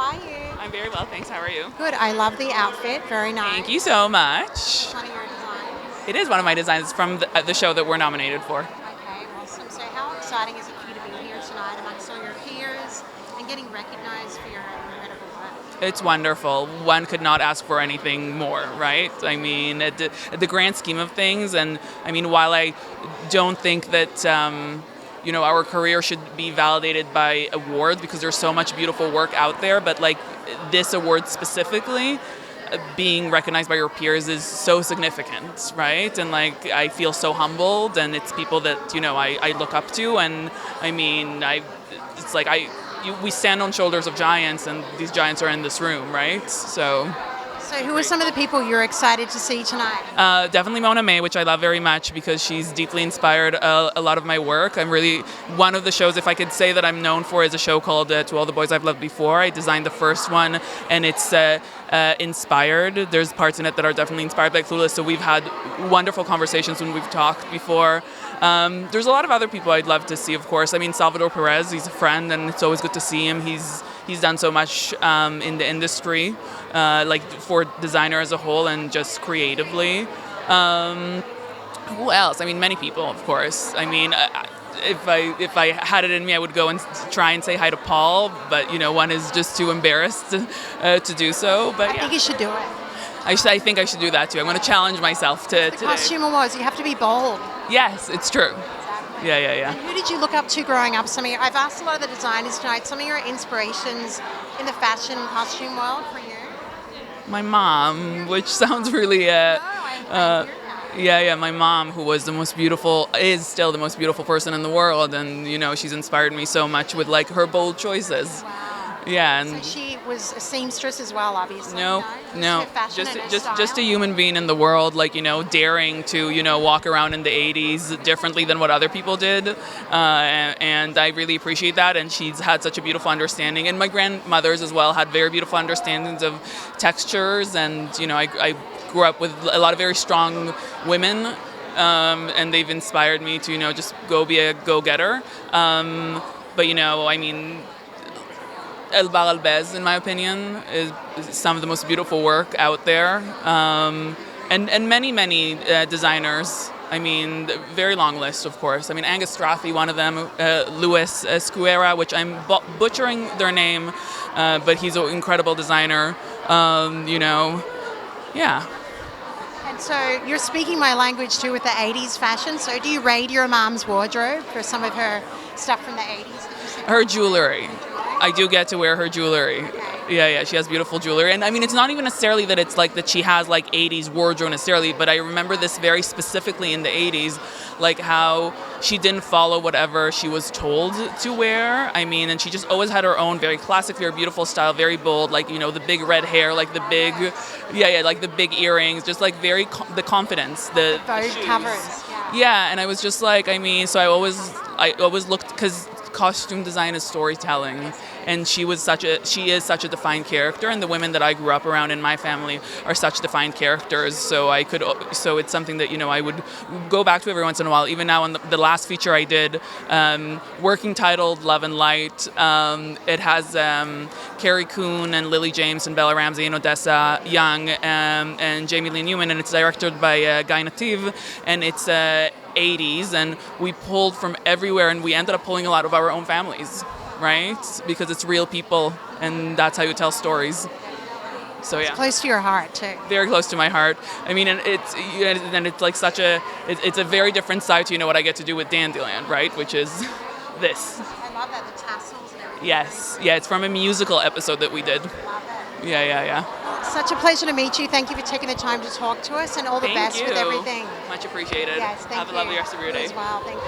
are you? I'm very well, thanks. How are you? Good. I love the outfit. Very nice. Thank you so much. One of your designs. It is one of my designs from the show that we're nominated for. Okay, awesome. So how exciting is it for you to be here tonight amongst all your peers and getting recognized for your incredible work? It's wonderful. One could not ask for anything more, right? I mean, at the grand scheme of things, and I mean, while I don't think that our career should be validated by awards because there's so much beautiful work out there, but like this award specifically, being recognized by your peers is so significant, right? And like I feel so humbled, and it's people that I look up to, and I mean it's like we stand on shoulders of giants, and these giants are in this room, right? So who are some of the people you're excited to see tonight? Definitely Mona May, which I love very much because she's deeply inspired a lot of my work. I'm really, one of the shows, if I could say that I'm known for, is a show called To All the Boys I've Loved Before. I designed the first one, and it's inspired. There's parts in it that are definitely inspired by Clueless, so we've had wonderful conversations when we've talked before. There's a lot of other people I'd love to see, of course. I mean, Salvador Perez, he's a friend, and it's always good to see him. He's done so much in the industry, like for designer as a whole and just creatively. Who else? I mean, many people, of course. I mean, if I had it in me, I would go and try and say hi to Paul, but one is just too embarrassed to do so. But I think you should do it. I think I should do that too. I'm going to challenge myself to today. Costume awards, you have to be bold. Yes, it's true. Yeah. And who did you look up to growing up? I've asked a lot of the designers tonight, some of your inspirations in the fashion costume world for you? My mom, which sounds really... Yeah, my mom, who was is still the most beautiful person in the world, and she's inspired me so much with like her bold choices. Wow. Yeah, and so she was a seamstress as well, obviously. No, just a style. human being in the world, like daring to walk around in the 80s differently than what other people did, and I really appreciate that. And she's had such a beautiful understanding, and my grandmothers as well had very beautiful understandings of textures, and I grew up with a lot of very strong women, and they've inspired me to just go be a go-getter. But I mean, El Bar Albez, in my opinion, is some of the most beautiful work out there, and many designers. I mean, very long list, of course. I mean, Angus Straffi, one of them, Luis Escuera, which I'm butchering their name, but he's an incredible designer. Yeah. And so you're speaking my language too with the 80s fashion. So do you raid your mom's wardrobe for some of her stuff from the 80s? Her jewelry. I do get to wear her jewelry. Yeah, she has beautiful jewelry. And I mean, it's not even necessarily that it's like that she has like 80s wardrobe necessarily, but I remember this very specifically in the 80s, like how she didn't follow whatever she was told to wear. I mean, and she just always had her own very classic, very beautiful style, very bold, like, the big red hair, like the big, like the big earrings, just like very, the confidence, the Vogue shoes. covers. Yeah, and I was just like, I mean, so I always looked, because costume design is storytelling, and she is such a defined character, and the women that I grew up around in my family are such defined characters. So it's something that I would go back to every once in a while. Even now, in the last feature I did, working titled Love and Light, it has Carrie Coon and Lily James and Bella Ramsey and Odessa Young and Jamie Lee Newman, and it's directed by Guy Nativ, and it's 80s, and we pulled from everywhere, and we ended up pulling a lot of our own families, right? Because it's real people, and that's how you tell stories. So yeah, it's close to your heart too. Very close to my heart. I mean, and it's like it's a very different side to what I get to do with Dandyland, right? Which is this. I love that, the tassels and everything. Yes, it's from a musical episode that we did. Love it. Yeah. Such a pleasure to meet you. Thank you for taking the time to talk to us, and all the best with everything. Much appreciated. Yes, thank you. Have a lovely rest of your day. You as well. Thank you.